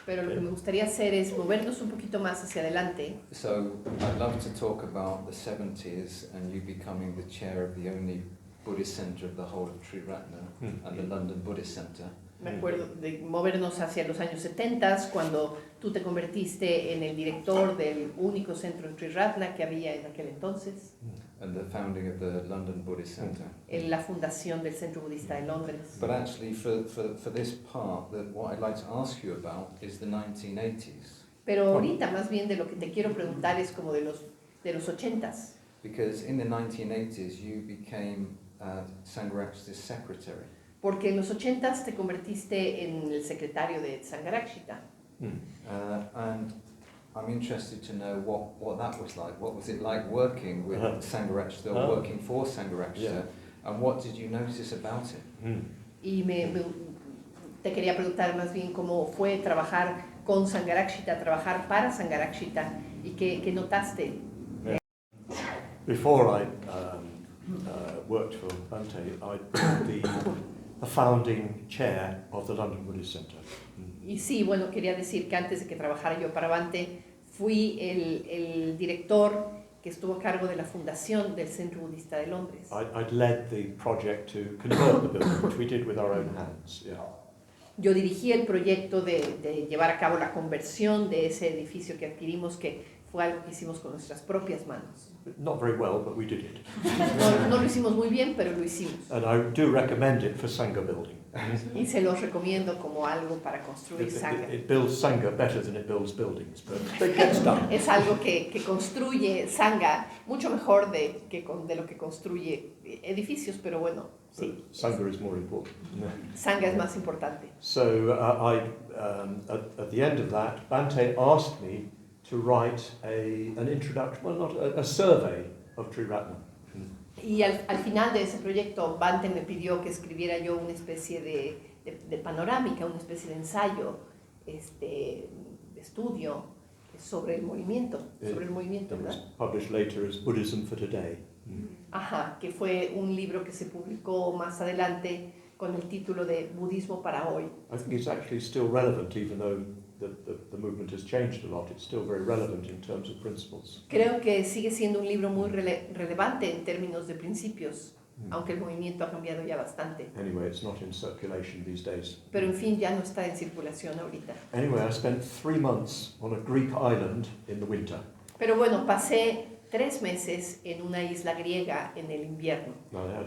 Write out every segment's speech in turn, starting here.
Pero lo que me gustaría hacer es movernos un poquito más hacia adelante. So I'd love to talk about the 70s and you becoming the chair of the only Buddhist center of the whole of Triratna and the London Buddhist Center. Me acuerdo de movernos hacia los años 70 cuando tú te convertiste en el director del único centro en Triratna que había en aquel entonces. And the founding of the London Buddhist Center. En la fundación del Centro Budista de Londres. But actually for this part, what I'd like to ask you about is the 1980s. Pero ahorita más bien de lo que te quiero preguntar es como de los 80s. Because in the 1980s you became Sangharakshita's secretary. Porque en los 80s te convertiste en el secretario de Sangharakshita. And I'm interested to know what that was like. What was it like working with Sangharakshita, or working for Sangharakshita, and what did you notice about it? Y te quería preguntar más bien cómo fue trabajar con Sangharakshita, trabajar para Sangharakshita, y qué notaste. Before I worked for Bhante, I'd been the founding chair of the London Buddhist Center. Y sí, bueno, quería decir que antes de que trabajara yo para Bhante, fui el director que estuvo a cargo de la fundación del Centro Budista de Londres. I'd led the project to convert the building, which we did with our own hands. Yeah. Yo dirigí el proyecto de llevar a cabo la conversión de ese edificio que adquirimos, que fue algo que hicimos con nuestras propias manos. Not very well, but we did it. No lo hicimos muy bien, pero lo hicimos. And I do recommend it for Sangha building. Y se los recomiendo como algo para construir Sangha. It builds Sangha better than it builds buildings, but it gets done. Es algo que construye Sangha mucho mejor de lo que construye edificios, pero bueno, sí. Sangha is more important. Sangha es más importante. So at the end of that, Bhante asked me to write an introduction, well, not a survey of Triratna. Y al final de ese proyecto, Bhante me pidió que escribiera yo una especie de panorámica, una especie de ensayo, de estudio sobre el movimiento, ¿verdad? Published later as Buddhism for Today. Ajá, que fue un libro que se publicó más adelante con el título de Budismo para hoy. I think it's actually still relevant, even though the movement has changed a lot. It's still very relevant in terms of principles. Creo que sigue siendo un libro muy relevante en términos de principios, aunque el movimiento ha cambiado ya bastante. Anyway, it's not in circulation these days. Pero en fin, ya no está en circulación ahorita. Anyway, I spent 3 months on a Greek island in the winter. Pero bueno, pasé 3 meses en una isla griega en el invierno. I had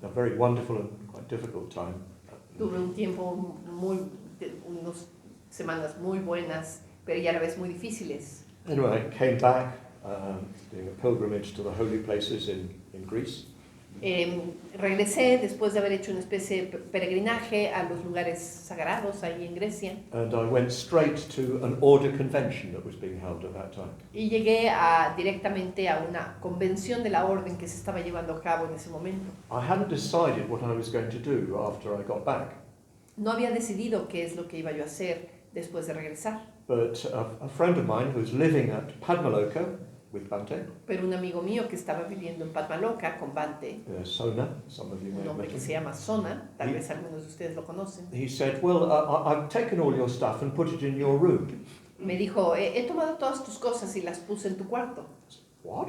a very wonderful and quite difficult time. Tuve un tiempo unas semanas muy buenas, pero ya a la vez muy difíciles. Anyway, I came back doing a pilgrimage to the holy places in Greece. Regresé después de haber hecho una especie de peregrinaje a los lugares sagrados ahí en Grecia. And I went straight to an order convention that was being held at that time. Y llegué directamente a una convención de la orden que se estaba llevando a cabo en ese momento. I hadn't decided what I was going to do after I got back. No había decidido qué es lo que iba yo a hacer después de regresar. But a friend of mine who's living at Padmaloka with Bhante, Pero un amigo mío que estaba viviendo en Padmaloka con Bhante, Sona, some of you may un have hombre met que him, se llama Sona, tal vez algunos de ustedes lo conocen, he said, well, I've taken all your stuff and put it in your room. me dijo, he tomado todas tus cosas y las puse en tu cuarto. What?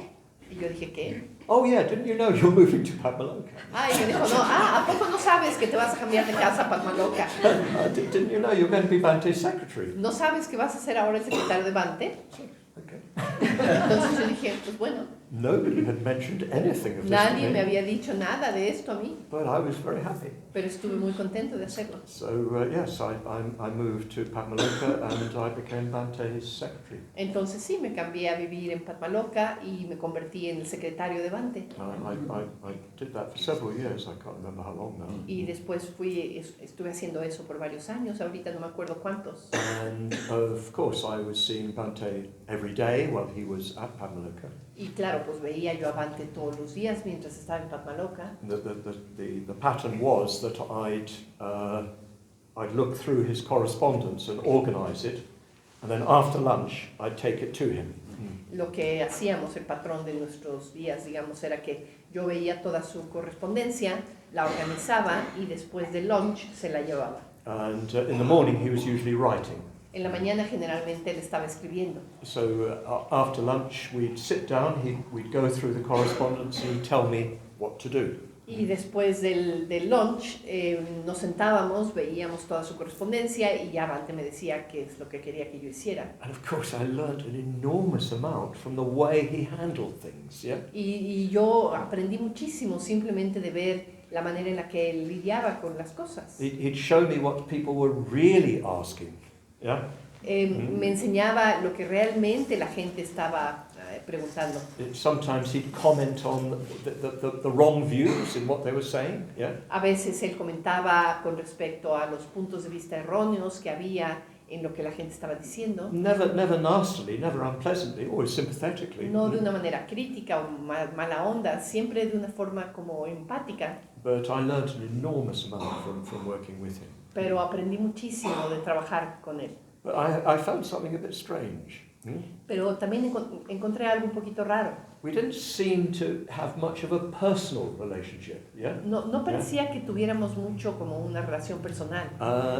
Y yo dije, ¿qué? Oh yeah, didn't you know you're moving to Padmaloka? Y me dijo, no, ¿a poco no sabes que te vas a cambiar de casa a Padmaloka? Didn't you know you're going to be Bhante's secretary? ¿No sabes que vas a ser ahora el secretario de Bhante? Okay. Entonces yo dije, pues bueno, Nobody had mentioned anything of this to nadie me me, había dicho nada de esto a mí, but I was very happy. pero estuve muy contento de hacerlo. So yes, I moved to Padmaloka and I became Bhante's secretary. Entonces sí, me cambié a vivir en Padmaloka y me convertí en el secretario de Bhante. I did that for several years. I can't remember how long now. Y después estuve haciendo eso por varios años, ahorita no me acuerdo cuántos. And of course, I was seeing Bhante every day while he was at Padmaloka. Y claro, pues veía yo a Bhante todos los días mientras estaba en Padmaloka. The pattern was that I'd look through his correspondence and organize it, and then after lunch I'd take it to him. Lo que hacíamos, el patrón de nuestros días, digamos, era que yo veía toda su correspondencia, la organizaba y después del lunch se la llevaba. And in the morning he was usually writing. En la mañana generalmente él estaba escribiendo. So after lunch we'd sit down, we'd go through the correspondence and he'd tell me what to do. Y después del lunch nos sentábamos, veíamos toda su correspondencia y ya Bante me decía qué es lo que quería que yo hiciera. And of course I learned an enormous amount from the way he handled things, yeah? Y yo aprendí muchísimo simplemente de ver la manera en la que él lidiaba con las cosas. He'd show me what people were really asking, yeah? Me enseñaba lo que realmente la gente estaba preguntando. Sometimes he'd comment on the wrong views in what they were saying, yeah? A veces él comentaba con respecto a los puntos de vista erróneos que había en lo que la gente estaba diciendo. Never nastily, never unpleasantly, always sympathetically. No de una manera crítica o mala onda, siempre de una forma como empática. But I learned an enormous amount from working with him. Pero aprendí muchísimo de trabajar con él. But I found something a bit strange. Pero también encontré algo un poquito raro. We didn't seem to have much of a personal relationship, yeah? No parecía que tuviéramos mucho como una relación personal.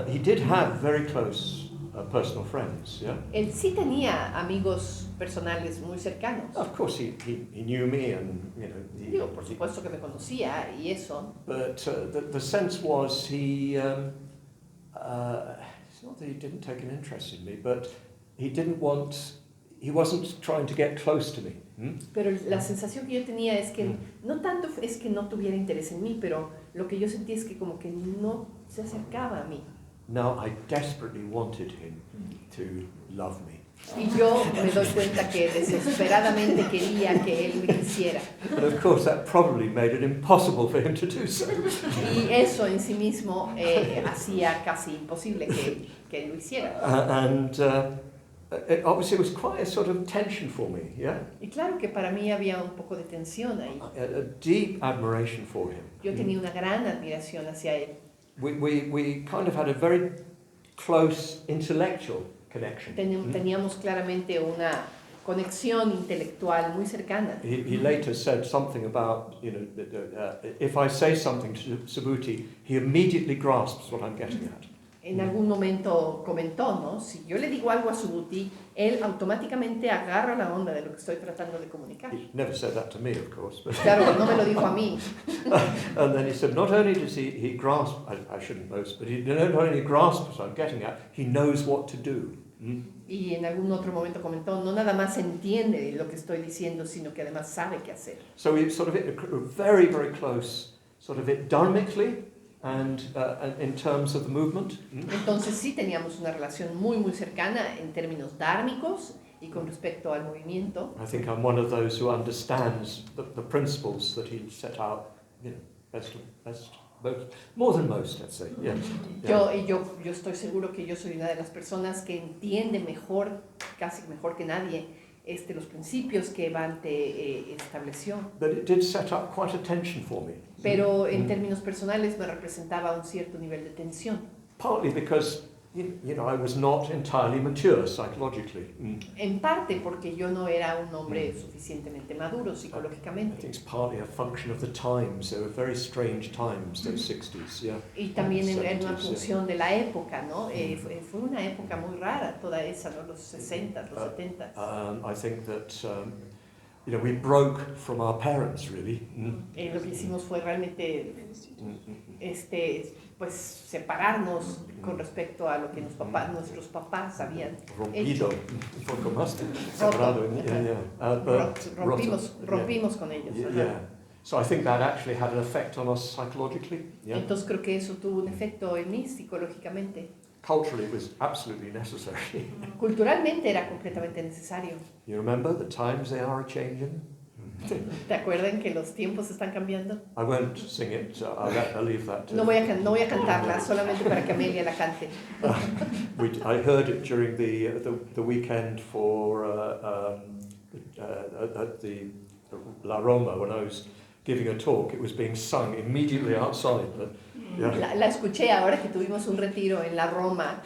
He did have very close personal friends, yeah? Él sí tenía amigos personales muy cercanos. Of course, he knew me, and you know. Digo, por supuesto que me conocía y eso. But the sense was it's not that he didn't take an interest in me, but he wasn't trying to get close to me. Pero la sensación que yo tenía es que no tanto es que no tuviera interés en mí, pero lo que yo sentí es que como que no se acercaba a mí. Now I desperately wanted him to love me. Y yo me doy cuenta que desesperadamente quería que él me quisiera. And of course that probably made it impossible for him to do so. Y eso en sí mismo hacía casi imposible que él lo hiciera. It obviously was quite a sort of tension for me, yeah? Y claro que para mí había un poco de tensión ahí. A deep admiration for him. Yo tenía una gran admiración hacia él. We kind of had a very close intellectual connection. Teníamos claramente una conexión intelectual muy cercana. He later said something about, you know, if I say something to Subhuti, he immediately grasps what I'm getting at. En algún momento comentó, ¿no? Si yo le digo algo a Subhuti, él automáticamente agarra la onda de lo que estoy tratando de comunicar. He never said that to me, of course. But Claro, no me lo dijo a mí. And then he said, not only does he grasp, I shouldn't boast, but he not only grasps what I'm getting at, he knows what to do. Y en algún otro momento comentó, no nada más entiende lo que estoy diciendo, sino que además sabe qué hacer. So we sort of hit a very, very close, sort of it dharmically, and in terms of the movement. Entonces sí teníamos una relación muy, muy cercana en términos dármicos y con respecto al movimiento. I think I'm one of those who understands the principles that he set out, you know, best, more than most, let's say. Yeah. Yo estoy seguro que yo soy una de las personas que entiende mejor, casi mejor que nadie, los principios que Bante estableció. But it did set up quite a tension for me. Pero en términos personales me representaba un cierto nivel de tensión. Partly because, you know, I was not entirely mature psychologically. En parte porque yo no era un hombre suficientemente maduro I psicológicamente. think it's partly a function of the times. They were very strange times, those 60s, yeah. Y también era una 70s, función de la época, ¿no? Fue una época muy rara toda esa, ¿no? Los 60, los 70. I think that, you know, we broke from our parents, really. Lo que hicimos fue realmente pues separarnos con respecto a lo que nuestros papás habían hecho. Rompido, un poco más separado. Rompimos con ellos. Yeah. So I think that actually had an effect on us psychologically. Yeah. Entonces creo que eso tuvo un efecto en mí psicológicamente. Culturally, it was absolutely necessary. Culturalmente era completamente necesario. You remember the times they are a-changing? ¿Te acuerdan que los tiempos están cambiando? I won't sing it. I'll leave that to. No voy a cantarla, solamente para que Amelia la cante. I heard it during the weekend for at the La Roma when I was giving a talk. It was being sung immediately outside. Yeah. La escuché ahora que tuvimos un retiro en la Roma.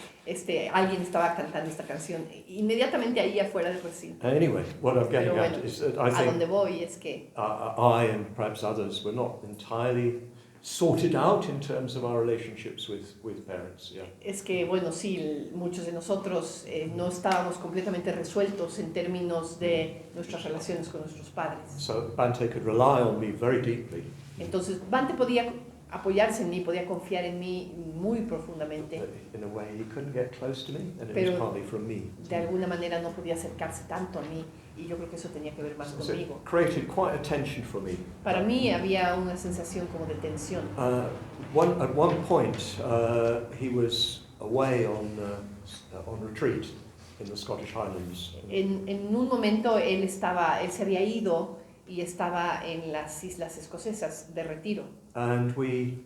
Alguien estaba cantando esta canción inmediatamente ahí afuera del recinto. Anyway, what I'm getting at is that I a donde think voy es que I and perhaps others were not entirely sorted out in terms of our relationships with parents. Yeah. Es que, bueno, sí, muchos de nosotros no estábamos completamente resueltos en términos de nuestras relaciones con nuestros padres. So Bante could rely on me very deeply. Entonces, Bante podía apoyarse en mí, podía confiar en mí muy profundamente. But in a way, he couldn't get close to me, and it Pero was partly from me. de alguna manera no podía acercarse tanto a mí, y yo creo que eso tenía que ver más So conmigo. it created quite a tension for me. Para mí había una sensación como de tensión. At one point, he was away on retreat in the Scottish Highlands. En un momento él se había ido y estaba en las islas escocesas de retiro. And we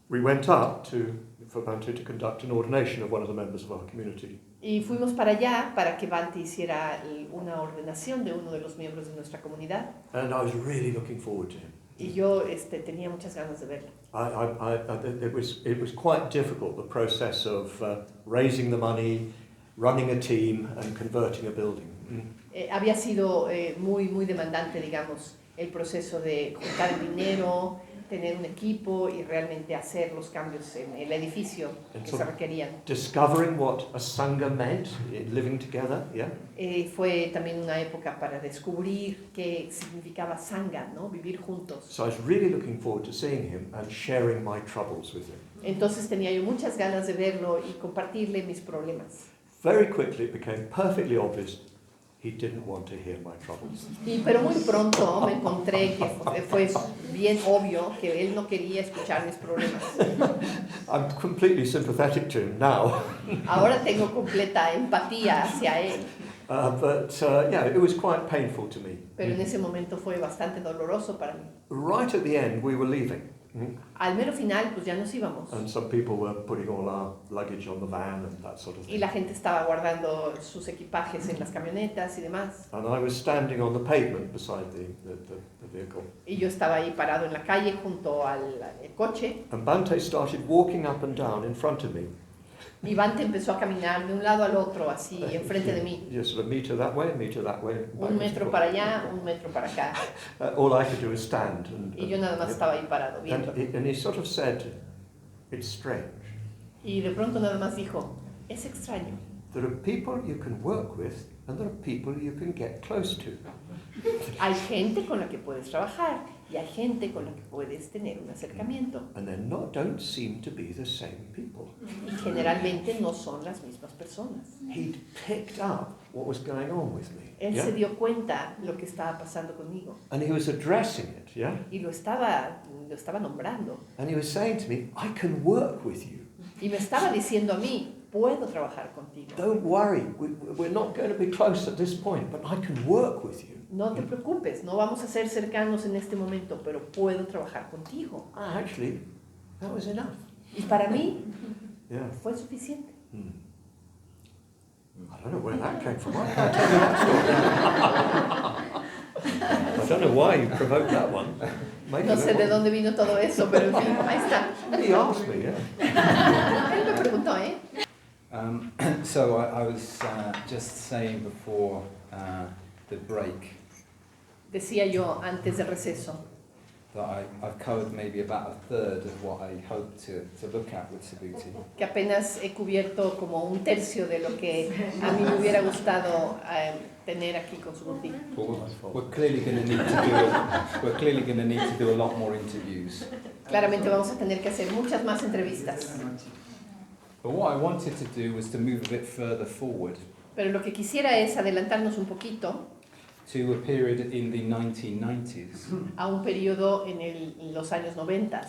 went up for Bante to conduct an ordination of one of the members of our community. Y fuimos para allá para que Bante hiciera una ordenación de uno de los miembros de nuestra comunidad. And I was really looking forward to him. Y yo tenía muchas ganas de verlo. It was quite difficult, the process of raising the money, running a team, and converting a building. Había sido muy demandante, digamos, el proceso de juntar el dinero, tener un equipo y realmente hacer los cambios en el edificio que se requerían. Discovering what a sangha meant, living together, yeah. Fue también una época para descubrir qué significaba sangha, ¿no? Vivir juntos. So I was really looking forward to seeing him and sharing my troubles with him. Entonces tenía yo muchas ganas de verlo y compartirle mis problemas. Very quickly it became perfectly obvious he didn't want to hear my troubles. Pero muy pronto me encontré que fue bien obvio que él no quería escuchar mis problemas. I'm completely sympathetic to him now. Ahora tengo completa empatía hacia él. But yeah, it was quite painful to me. Pero en ese momento fue bastante doloroso para mí. Right at the end, we were leaving. Al mero final, pues ya nos íbamos. And some people were putting all our luggage on the van and that sort of thing. Y la gente estaba guardando sus equipajes en las camionetas y demás. And I was standing on the pavement beside the vehicle. Y yo estaba ahí parado en la calle junto al coche. And Bante started walking up and down in front of me. Y Bante empezó a caminar de un lado al otro, así, enfrente de mí. Just sort of meter that way, meter that way. Un metro para allá, un metro para acá. All I could do was stand. Y yo nada más estaba ahí parado, viendo. And he sort of said, it's strange. Y de pronto nada más dijo, es extraño. There are people you can work with and there are people you can get close to. Hay gente con la que puedes trabajar y hay gente con la que puedes tener un acercamiento. And they don't seem to be the same people. Y generalmente no son las mismas personas. He'd picked up what was going on with me. Él se dio cuenta lo que estaba pasando conmigo. And he was addressing it, yeah? Y lo estaba nombrando. And he was saying to me, I can work with you. Y me estaba diciendo a mí, puedo trabajar contigo. Don't worry, we're not going to be close at this point, but I can work with you. No te preocupes, no vamos a ser cercanos en este momento, pero puedo trabajar contigo. Actually, that was enough. Y para mí, Yeah. fue suficiente. I don't know where that came from. I can't tell you that story. I don't know why you provoked that one. No sé de dónde vino todo eso, pero en fin, ahí está. He asked me, yeah. Él me preguntó, ¿eh? So I was just saying before the break Decía yo antes del receso that I've covered maybe about a third of what I hoped to look at with Subhuti. que apenas he cubierto como un tercio de lo que a mí me hubiera gustado tener aquí con Subhuti. We're clearly going to need to do a lot more interviews. Claramente vamos a tener que hacer muchas más entrevistas. But what I wanted to do was to move a bit further forward Pero lo que quisiera es adelantarnos un poquito to a period in the 1990s a un periodo en los años 90,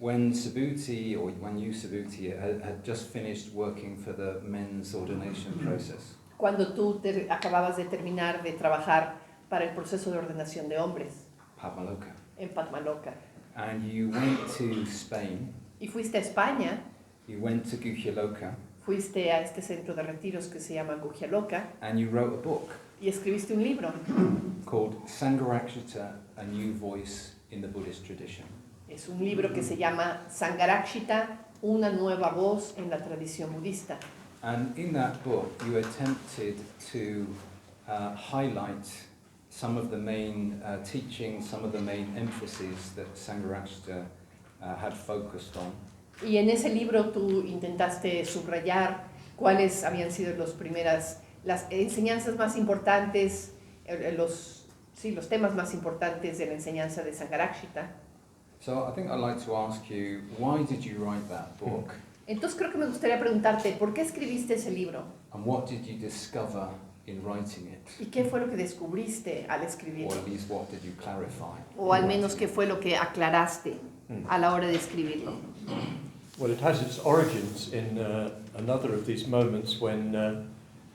when Subhuti, or when you Subhuti, had just finished working for the men's ordination process. cuando tú acababas de terminar de trabajar para el proceso de ordenación de hombres Padmaloka. en Padmaloka. And you went to Spain, Y fuiste a España, you went to Guhyaloka, fuiste a este centro de retiros que se llama Guhyaloka and you wrote a book y escribiste un libro. called Sangharakshita, A New Voice in the Buddhist Tradition. Es un libro que se llama Sangharakshita, una nueva voz en la tradición budista. And in that book, you attempted to highlight some of the main teachings, some of the main emphases that Sangharakshita had focused on. Y en ese libro tú intentaste subrayar cuáles habían sido las enseñanzas más importantes, los temas más importantes de la enseñanza de Sangharakshita. So I think I'd like to ask you, why did you write that book? Entonces creo que me gustaría preguntarte, ¿por qué escribiste ese libro? And what did you discover in writing it? ¿Y qué fue lo que descubriste al escribirlo? Or at least what did you clarify? O al menos qué fue lo que aclaraste a la hora de escribirlo. Well, it has its origins in another of these moments when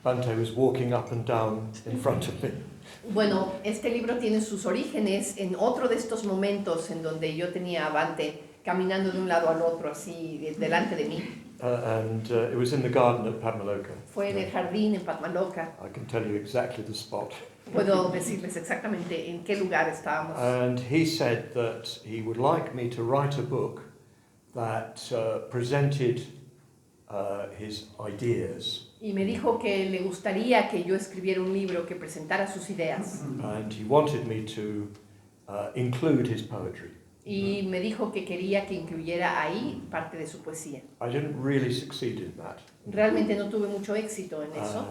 Bhante was walking up and down in front of me. Bueno, este libro tiene sus orígenes en otro de estos momentos en donde yo tenía a Bhante caminando de un lado al otro, así, delante de mí. It was in the garden at Padmaloka. Fue en el jardín en Padmaloka. I can tell you exactly the spot. Puedo decirles exactamente en qué lugar estábamos. And he said that he would like me to write a book that presented his ideas. Y me dijo que le gustaría que yo escribiera un libro que presentara sus ideas. And he wanted me to include his poetry. Y me dijo que quería que incluyera ahí parte de su poesía. I didn't really succeed in that. Realmente no tuve mucho éxito en eso.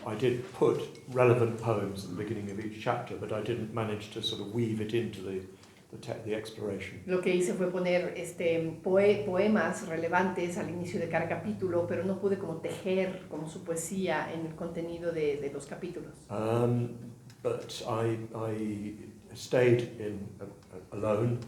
I did put relevant poems at the beginning of each chapter, but I didn't manage to sort of weave it into the exploration. Lo que hice fue poner poemas relevantes al inicio de cada capítulo, pero no pude como tejer como su poesía en el contenido de los capítulos. But I stayed alone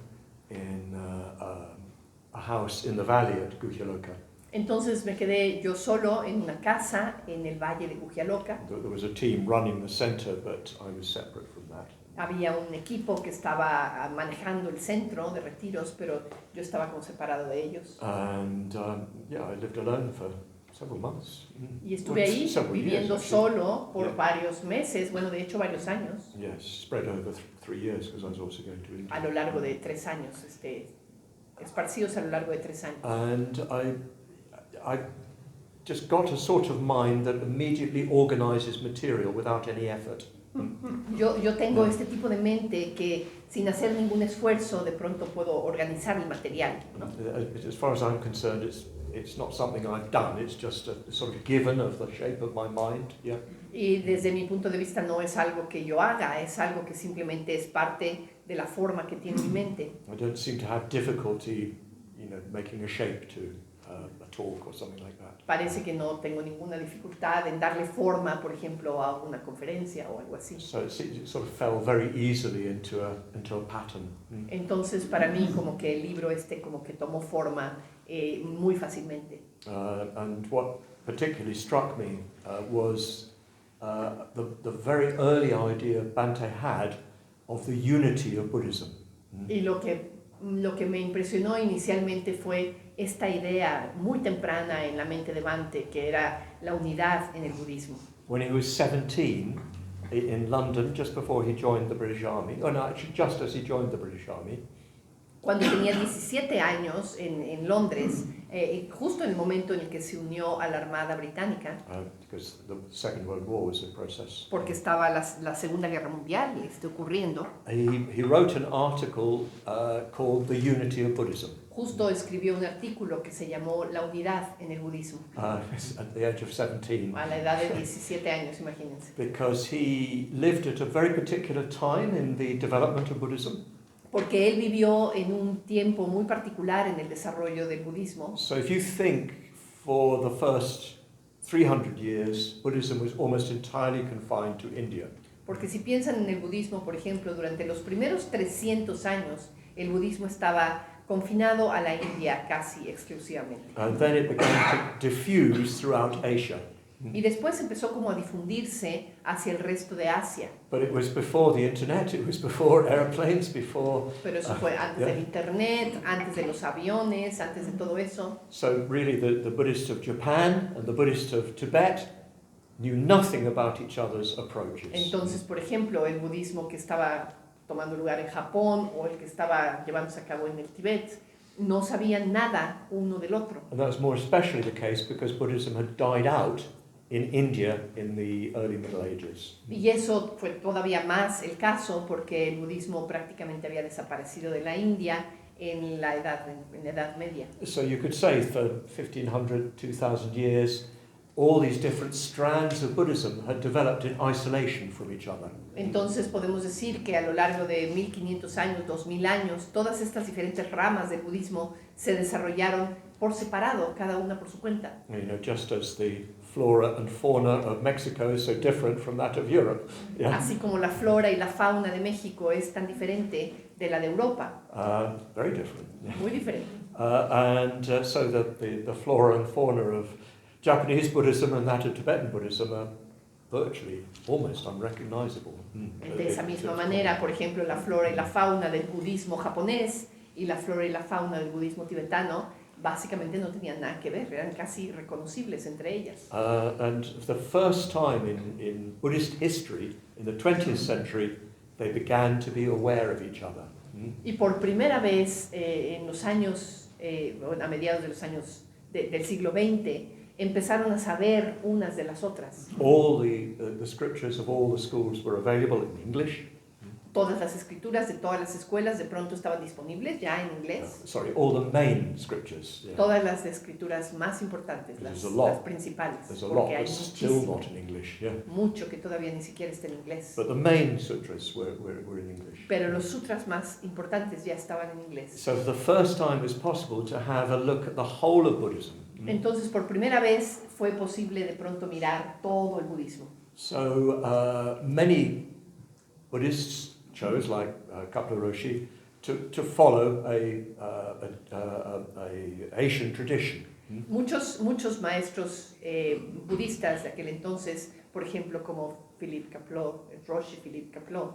in a house in the valley at Guhyaloka. Entonces me quedé yo solo en una casa en el valle de Guhyaloka. There was a team running the center, but I was separate from that. Había un equipo que estaba manejando el centro de retiros, pero yo estaba como separado de ellos. And I lived alone for several months. Y estuve ahí viviendo years, solo por varios meses, bueno, de hecho varios años. Yes, spread over 3 years because I was also going to India. A lo largo de 3 años, esparcidos a lo largo de 3 años. And I just got a sort of mind that immediately organizes material without any effort. Yo tengo este tipo de mente que sin hacer ningún esfuerzo de pronto puedo organizar el material, ¿no? As far as I'm concerned, it's not something I've done, it's just a sort of given of the shape of my mind. Yeah. Y desde mi punto de vista no es algo que yo haga, es algo que simplemente es parte de la forma que tiene mi mente. I don't seem to have difficulty, making a shape to a talk or something like that. Parece que no tengo ninguna dificultad en darle forma, por ejemplo, a una conferencia o algo así. So it sort of fell very easily into a pattern. Entonces, para mí, como que el libro como que tomó forma muy fácilmente. And what particularly struck me was the very early idea Bhante had of the unity of Buddhism. Y lo que me impresionó inicialmente fue esta idea muy temprana en la mente de Bhante, que era la unidad en el budismo. When he was 17 in London, just before he joined the British Army, actually just as he joined the British Army. Cuando tenía 17 años en Londres, justo en el momento en el que se unió a la Armada Británica, Because the Second World War was in process. porque estaba la Segunda Guerra Mundial ocurriendo, He wrote an article called The Unity of Buddhism. justo escribió un artículo que se llamó La unidad en el budismo, At the age of 17. a la edad de 17 años, imagínense. Because he lived at a very particular time in the development of Buddhism. Porque él vivió en un tiempo muy particular en el desarrollo del budismo. So if you think for the first 300 years, Buddhism was almost entirely confined to India. Porque si piensan en el budismo, por ejemplo, durante los primeros 300 años, el budismo estaba confinado a la India casi exclusivamente. And then it began to diffuse throughout Asia. Y después empezó como a difundirse hacia el resto de Asia. But it was before the internet, it was before airplanes, before... Pero eso fue antes del internet, antes de los aviones, antes de todo eso. So really the Buddhists of Japan and the Buddhists of Tibet knew nothing about each other's approaches. Entonces, por ejemplo, el budismo que estaba tomando lugar en Japón o el que estaba llevándose a cabo en el Tíbet, no sabían nada uno del otro. And that was more especially the case because Buddhism had died out in India in the early Middle Ages. Y eso fue todavía más el caso porque el budismo prácticamente había desaparecido de la India en la Edad Media. So you could say for 1500, 2000 years, all these different strands of Buddhism had developed in isolation from each other. Entonces podemos decir que a lo largo de 1500 años, 2000 años, todas estas diferentes ramas del budismo se desarrollaron por separado, cada una por su cuenta. You know, just as the flora and fauna of Mexico is so different from that of Europe. Yeah? Así como la flora y la fauna de México es tan diferente de la de Europa. Very different. Yeah. Muy diferente. So the flora and fauna of Japanese Buddhism and that of Tibetan Buddhism are virtually almost unrecognizable. De esa misma manera, por ejemplo, la flora y la fauna del budismo japonés y la flora y la fauna del budismo tibetano básicamente no tenían nada que ver, eran casi reconocibles entre ellas. And for the first time in Buddhist history, in the 20th century, they began to be aware of each other. Y por primera vez en los años, a mediados de los años del siglo XX, empezaron a saber unas de las otras. All the scriptures of all the schools were available in English. Todas las escrituras de todas las escuelas de pronto estaban disponibles ya en inglés. All the main scriptures. Yeah. Todas las escrituras más importantes, las principales. There's a lot porque hay that's still not in English. Yeah. Mucho que todavía ni siquiera está en inglés. But the main sutras were in English. Pero los sutras más importantes ya estaban en inglés. So for the first time it was possible to have a look at the whole of Buddhism. Entonces por primera vez fue posible de pronto mirar todo el budismo. So many Buddhists chose, like Kapla Roshi, to follow a Asian tradition. Muchos maestros budistas de aquel entonces, por ejemplo, como Philippe Kapleau, Roshi Philippe Kapleau,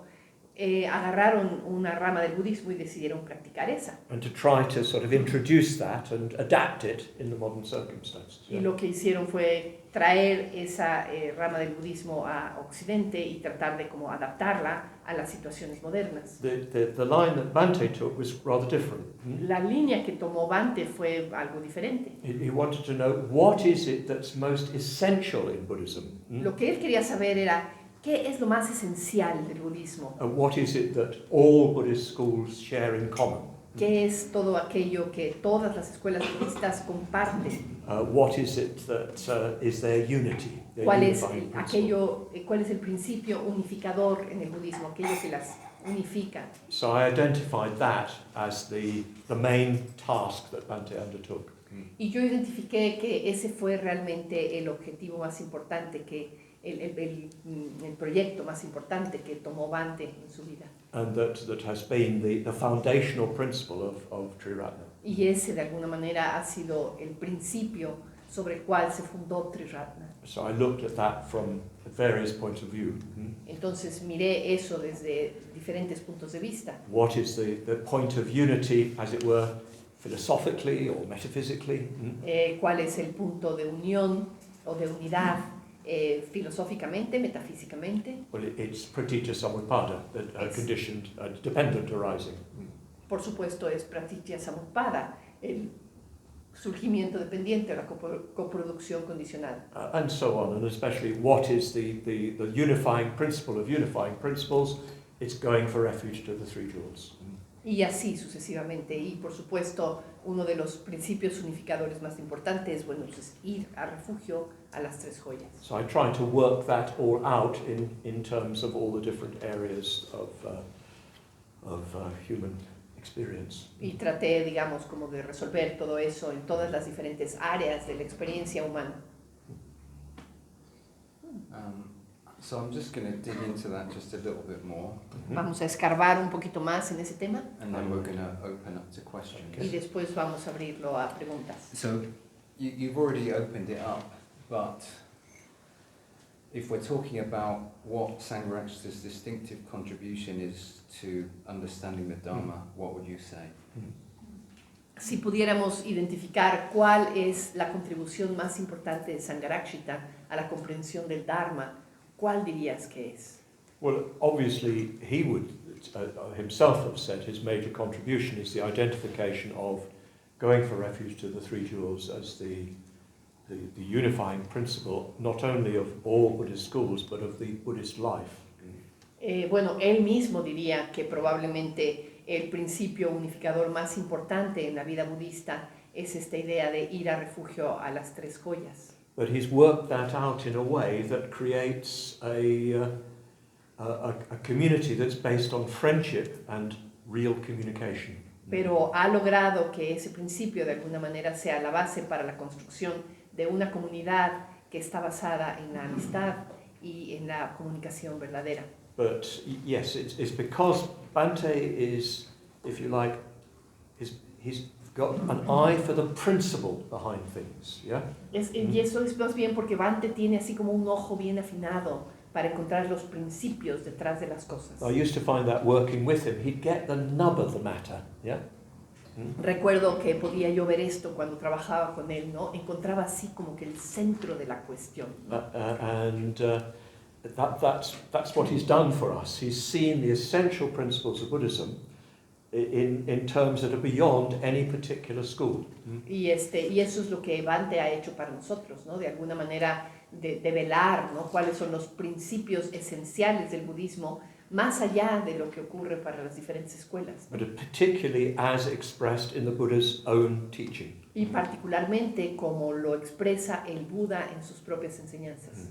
agarraron una rama del budismo y decidieron practicar esa. And to try to sort of introduce that and adapt it in the modern circumstances. Y lo que hicieron fue traer esa rama del budismo a Occidente y tratar de como adaptarla a las situaciones modernas. The line that Bhante took was rather different. La línea que tomó Bhante fue algo diferente. He wanted to know what is it that's most essential in Buddhism. Lo que él quería saber era qué es lo más esencial del budismo. And what is it that all Buddhist schools share in common? ¿Qué es todo aquello que todas las escuelas budistas comparten? What is it that is their unity? Their ¿Cuál es el principio unificador en el budismo? Aquello que las unifica. So I identified that as the main task that Bhante undertook. Y yo identifiqué que ese fue realmente el objetivo más importante, que el proyecto más importante que tomó Bhante en su vida. And that has been the foundational principle of Triratna. Y ese de alguna manera ha sido el principio sobre el cual se fundó Triratna. So I looked at that from various points of view. Entonces miré eso desde diferentes puntos de vista. What is the point of unity, as it were, philosophically or metaphysically? ¿Cuál es el punto de unión o de unidad filosóficamente, metafísicamente? Well, it's pratitya samutpada, that conditioned, dependent arising. Por supuesto es pratitya samutpada, el surgimiento dependiente, la coproducción condicional. And so on, and especially what is the unifying principle of unifying principles? It's going for refuge to the three jewels. Y así sucesivamente. Y por supuesto, uno de los principios unificadores más importantes, bueno, es ir a refugio a las tres joyas. So I try to work that all out in terms of all the different areas of human experience. Y traté, digamos, como de resolver todo eso en todas las diferentes áreas de la experiencia humana. So I'm just going to dig into that just a little bit more. Vamos a escarbar un poquito más en ese tema. And then we're going to open up to questions. Y después vamos a abrirlo a preguntas. So you've already opened it up, but if we're talking about what Sangharakshita's distinctive contribution is to understanding the Dharma, what would you say? Si pudiéramos identificar cuál es la contribución más importante de Sangharakshita a la comprensión del Dharma, ¿cuál dirías que es? Well, obviously he would himself have said his major contribution is the identification of going for refuge to the three jewels as the unifying principle not only of all Buddhist schools but of the Buddhist life. Bueno, él mismo diría que probablemente el principio unificador más importante en la vida budista es esta idea de ir a refugio a las tres joyas. But he's worked that out in a way that creates a community that's based on friendship and real communication. Pero ha logrado que ese principio de alguna manera sea la base para la construcción de una comunidad que está basada en la amistad y en la comunicación verdadera. But yes, it's because Bhante is, if you like, he's got an eye for the principle behind things, yeah? Y eso es más bien porque Bhante tiene así como un ojo bien afinado para encontrar los principios detrás de las cosas. I used to find that working with him, he'd get the nub of the matter, yeah? Recuerdo que podía yo ver esto cuando trabajaba con él, ¿no? Encontraba así como que el centro de la cuestión, ¿no? That's what he's done for us. He's seen the essential principles of Buddhism in terms that are beyond any particular school. Y eso es lo que Bhante ha hecho para nosotros, ¿no? De alguna manera de velar, ¿no? Cuáles son los principios esenciales del budismo más allá de lo que ocurre para las diferentes escuelas, ¿no? But particularly as expressed in the Buddha's own teaching. Y particularmente como lo expresa el Buda en sus propias enseñanzas.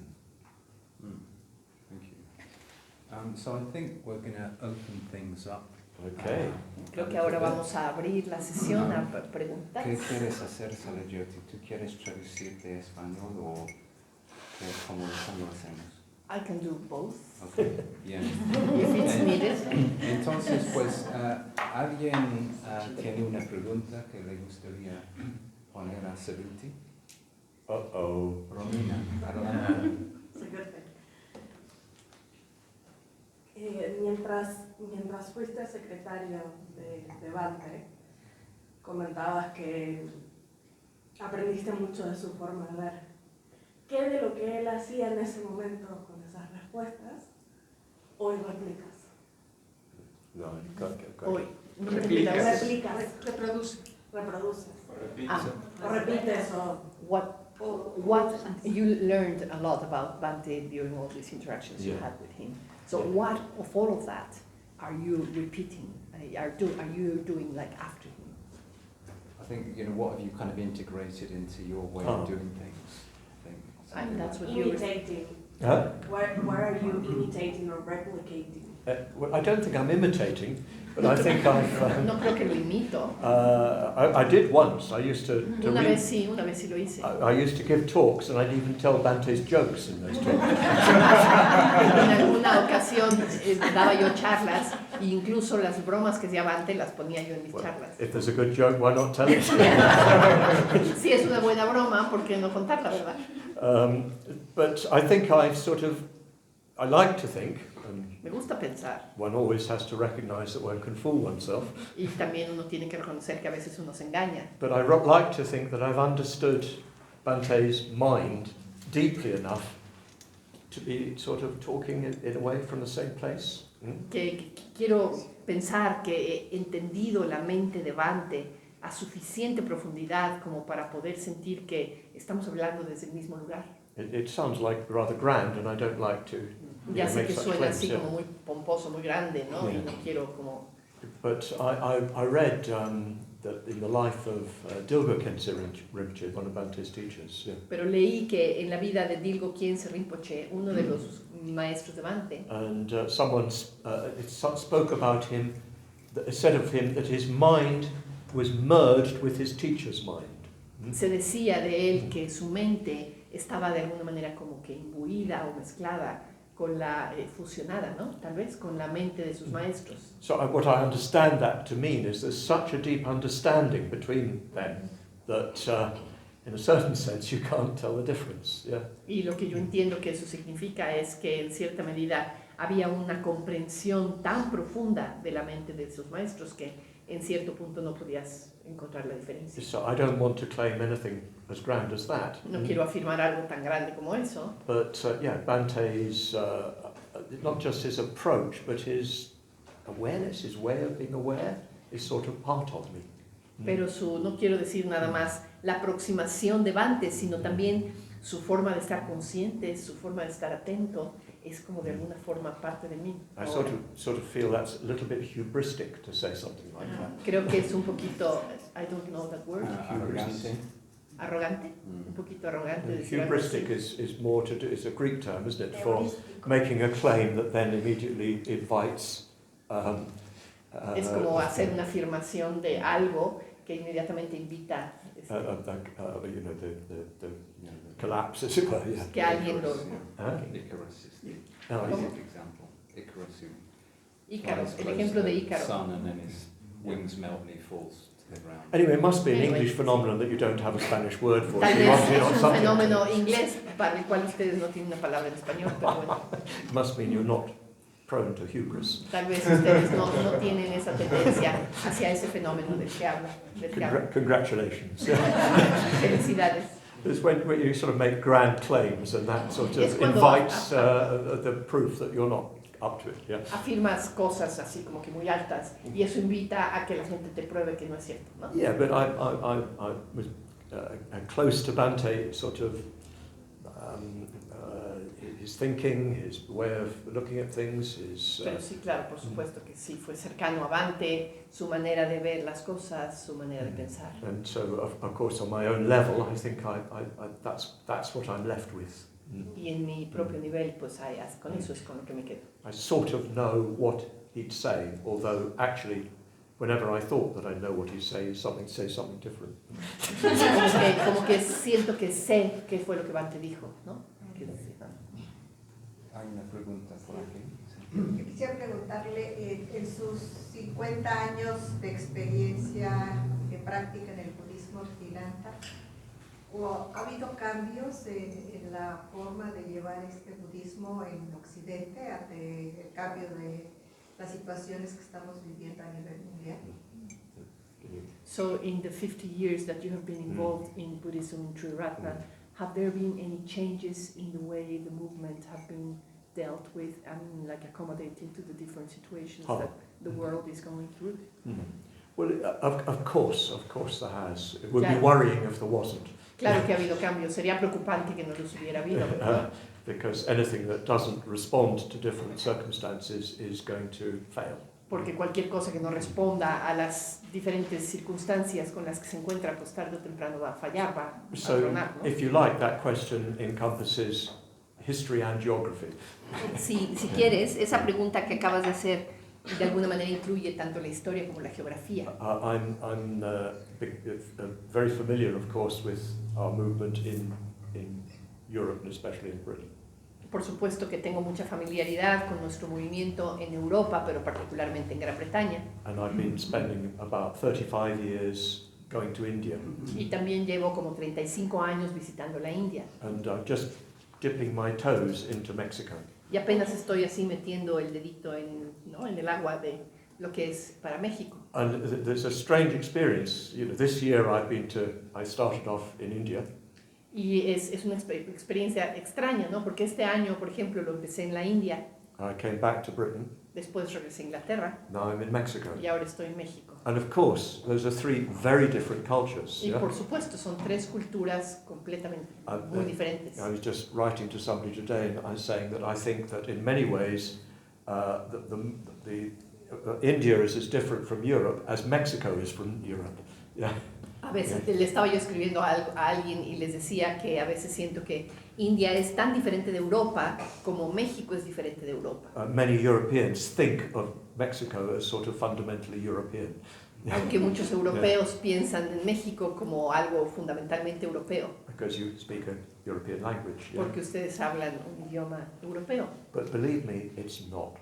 Thank you. So I think we're going to open things up. Okay. Creo que ahora vamos a abrir la sesión a preguntas. ¿Qué quieres hacer, Salayoti? ¿Tú quieres traducir de español o cómo lo hacemos? I can do both. Okay, bien. If it's needed. Entonces, pues, ¿alguien tiene una pregunta que le gustaría poner a Saluti? Romina, adelante. Mientras fuiste secretario de Bhante, comentabas que aprendiste mucho de su forma de ver. ¿Qué de lo que él hacía en ese momento con esas respuestas hoy replicas? No, Hoy. Reproduces. Ah. O repites o... What you learned a lot about Bhante during all these interactions you had with him. So what of all of that are you repeating? Are you doing like after him? I think, what have you kind of integrated into your way of doing things? And that's what imitating. Huh? Where are you imitating or replicating? Well, I don't think I'm imitating, but I think I've... No creo que lo imito. I did once. I used to Una read... vez sí lo hice. I used to give talks and I'd even tell Bhante's jokes in those talks. En alguna ocasión daba yo charlas e incluso las bromas que hacía Bhante las ponía yo en mis charlas. If there's a good joke, why not tell it? Si es una buena broma, ¿por qué no contarla, verdad? But I think I like to think, and Me gusta pensar. one always has to recognize that one can fool oneself, Y también uno tiene que reconocer que a veces uno se engaña. but I like to think that I've understood Bhante's mind deeply enough to be sort of talking in a way from the same place. Que quiero pensar que he entendido la mente de Bhante a suficiente profundidad como para poder sentir que estamos hablando desde el mismo lugar. It sounds like rather grand, and I don't like to Ya sé make que such suena claims. así Yeah. como muy pomposo, muy grande, ¿no? Yeah. Y no quiero como... But I read that in the life of Dilgo Khyentse Rinpoche, one of Bhante's teachers, yeah. Pero leí que en la vida de Dilgo Khyentse Rinpoche, uno de los maestros de Bhante, And someone spoke about him, said of him that his mind was merged with his teacher's mind. se decía de él que su mente estaba de alguna manera como que imbuida o mezclada con la fusionada, ¿no? Tal vez con la mente de sus maestros. So what I understand that to mean is there's such a deep understanding between them that in a certain sense you can't tell the difference. Yeah. Y lo que yo entiendo que eso significa es que en cierta medida había una comprensión tan profunda de la mente de sus maestros que en cierto punto no podías encontrar la diferencia. So I don't want to claim anything as grand as that. No quiero afirmar algo tan grande como eso. But Bhante's, not just his approach, but his awareness, his way of being aware, is sort of part of me. Pero no quiero decir nada más la aproximación de Bhante, sino también su forma de estar consciente, su forma de estar atento, es como de alguna forma parte de mí. I sort of feel that's a little bit hubristic to say something like that. Creo que es un poquito, I don't know that word, Arrogante. arrogante, un poquito arrogante. decir algo Hubristic así. is more to do, it's a Greek term, isn't it, for making a claim that then immediately invites Es como hacer una afirmación de algo que inmediatamente invita you know, the collapse, as it were. Yeah. que alguien lo... Huh? Icarus is the Oh, ¿Cómo? basic example. Icarus who Ícaro, flies el close ejemplo to de the Ícaro. sun and then his wings melt and he falls to the ground. Anyway, it must be an Anyway. English phenomenon that you don't have a Spanish word for. Tal so vez you're obviously es not un subject to fenómeno it. inglés para el cual ustedes no tienen una palabra en español, pero bueno, It must mean you're not prone to hubris. tal vez ustedes no tienen esa tendencia hacia ese fenómeno del que habla. Congratulations. Felicidades. It's when you sort of make grand claims and that sort Es of cuando- invites the proof that you're not up to it. Yeah. Afirmas cosas así como que muy altas y eso invita a que la gente te pruebe que no es cierto, ¿no? Yeah, but I was close to Bante, sort of his thinking, his way of looking at things, his Pero sí, claro, por supuesto que sí, fue cercano a Bante, su manera de ver las cosas, su manera de pensar. and so of course on my own level, I think that's what I'm left with. Y en mi propio nivel, pues con eso es con lo que me quedo. I sort of know what he'd say, although actually, whenever I thought that I know what he'd say something different. Como que siento que sé qué fue lo que Bante dijo, ¿no? Hay una pregunta por aquí. Yo quisiera preguntarle, en sus 50 años de experiencia de práctica en el budismo Vedanta, ¿ha habido cambios en la forma de llevar este budismo en Occidente ante el cambio de las situaciones que estamos viviendo a nivel mundial? So in the 50 years that you have been involved in Buddhism in Triratna, have there been any changes in the way the movement have been dealt with, like accommodating to the different situations that the world is going through? Well, of course there has. It would be Claro. worrying if there wasn't. Claro que ha habido cambios, sería preocupante que no los hubiera habido, ¿verdad? Because anything that doesn't respond to different circumstances is going to fail. Porque cualquier cosa que no responda a las diferentes circunstancias con las que se encuentra, pues tarde o temprano va a fallar, va a So, tronar, ¿no? if you like, that question encompasses history and geography. Si quieres, esa pregunta que acabas de hacer de alguna manera incluye tanto la historia como la geografía. I'm very familiar, of course, with our movement in Europe and especially in Britain. Por supuesto que tengo mucha familiaridad con nuestro movimiento en Europa, pero particularmente en Gran Bretaña. And I've been spending about 35 years going to India. Y también llevo como 35 años visitando la India. And just dipping my toes into Mexico. Y apenas estoy así metiendo el dedito en el agua de lo que es para México. And there's a strange experience. You know, this year I started off in India. Y es una experiencia extraña, ¿no? Porque este año, por ejemplo, lo empecé en la India, I came back to Britain. después regresé a Inglaterra Now I'm in Mexico. y ahora estoy en México. And of course, those are three very different cultures. Y yeah? por supuesto, son tres culturas completamente muy diferentes. I was just writing to somebody today, and I was saying that I think that in many ways, India is as different from Europe as Mexico is from Europe. Yeah. A veces le estaba yo escribiendo a alguien y les decía que a veces siento que India es tan diferente de Europa como México es diferente de Europa. Many Europeans think of Mexico as sort of fundamentally European. Aunque muchos europeos piensan en México como algo fundamentalmente europeo, Because you speak a European language. Yeah? porque ustedes hablan un idioma europeo. But believe me, it's not.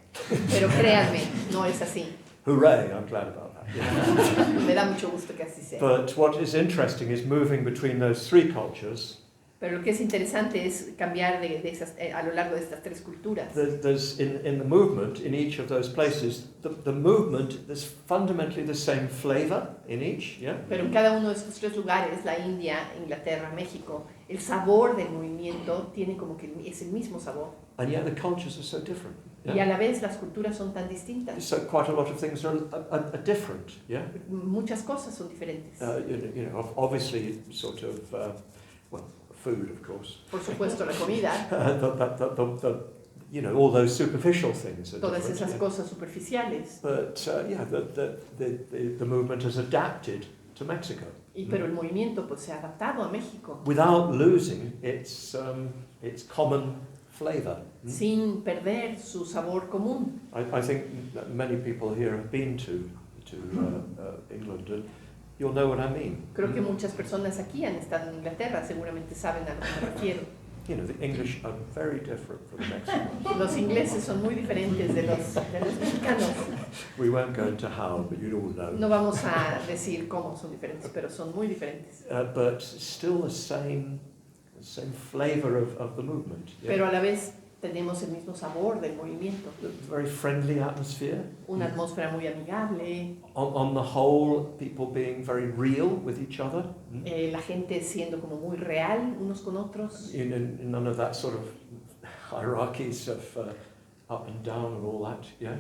Pero créanme, no es así. Hooray, I'm glad about that. Yeah. Me da mucho gusto que así sea. But what is interesting is moving between those three cultures. Pero lo que es interesante es cambiar a lo largo de estas tres culturas. There's in the movement in each of those places, the movement, there's fundamentally the same flavor in each, yeah? Pero en cada uno de estos tres lugares, la India, Inglaterra, México, el sabor del movimiento tiene como que es el mismo sabor. And yet the cultures are so different. Y a la vez las culturas son tan distintas. So quite a lot of things are different, yeah? Muchas cosas son diferentes. You know, obviously sort of, food, of course. Por supuesto, la comida, You know, all those superficial things are todas different, esas yeah. cosas superficiales. But yeah, the movement has adapted to Mexico Pero el movimiento pues, se ha adaptado a México without losing its common flavour. sin perder su sabor común. I think that many people here have been to England, and you'll know what I mean. Creo que muchas personas aquí han estado en Inglaterra, seguramente saben a lo que me refiero. You know, the English are very different from the Mexicans. Los ingleses son muy diferentes de los mexicanos. We won't go into how, but you all know. No vamos a decir cómo son diferentes, pero son muy diferentes. But still the same flavour of the movement. Yeah. Pero a la vez tenemos el mismo sabor del movimiento. A very friendly atmosphere. Una atmósfera muy amigable, On the whole, people being very real with each other. la gente siendo como muy real unos con otros. In none of that sort of hierarchies of up and down and all that, yeah.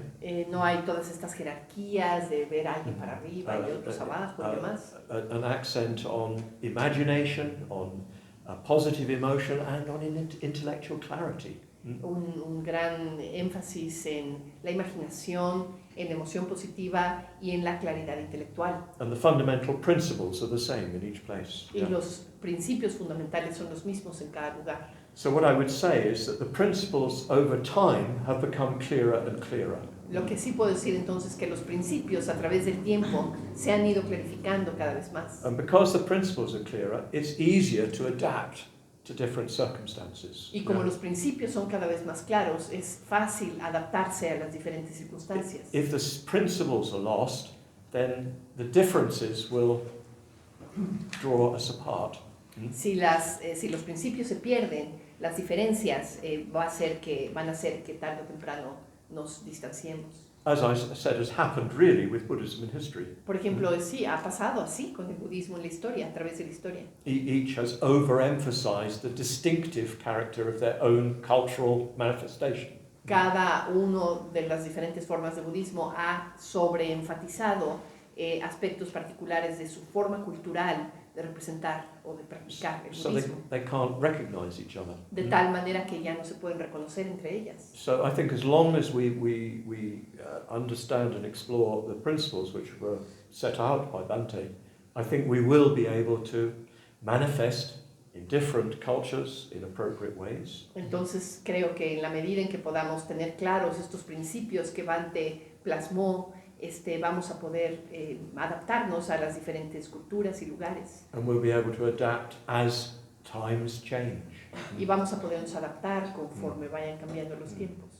No hay todas estas jerarquías de ver a alguien para arriba y otros abajo y demás. An accent on imagination, on positive emotion, and on intellectual clarity. Un gran énfasis en la imaginación, en la emoción positiva y en la claridad intelectual. And the fundamental principles are the same in each place. Y Yeah. los principios fundamentales son los mismos en cada lugar. So what I would say is that the principles over time have become clearer and clearer. Lo que sí puedo decir entonces que los principios a través del tiempo se han ido clarificando cada vez más. And because the principles are clearer, it's easier to adapt to different circumstances. Y como Yeah. los principios son cada vez más claros, es fácil adaptarse a las diferentes circunstancias. If the principles are lost, then the differences will draw us apart. Si los principios se pierden, las diferencias van a hacer que tarde o temprano nos distanciemos. As I said, has happened really with Buddhism in history. Por ejemplo, sí, ha pasado así con el budismo en la historia, a través de la historia. Each has overemphasized the distinctive character of their own cultural manifestation. Cada uno de las diferentes formas de budismo ha sobreenfatizado aspectos particulares de su forma cultural de representar o de practicar el So budismo, they can't recognize each other. de tal manera que ya no se pueden reconocer entre ellas. So I think as long as we understand and explore the principles which were set out by Bhante, I think we will be able to manifest in different cultures in appropriate ways. Entonces creo que en la medida en que podamos tener claros estos principios que Bhante plasmó, vamos a poder adaptarnos a las diferentes culturas y lugares. And we'll be able to adapt as times change. Y vamos a podernos adaptar conforme vayan cambiando los tiempos.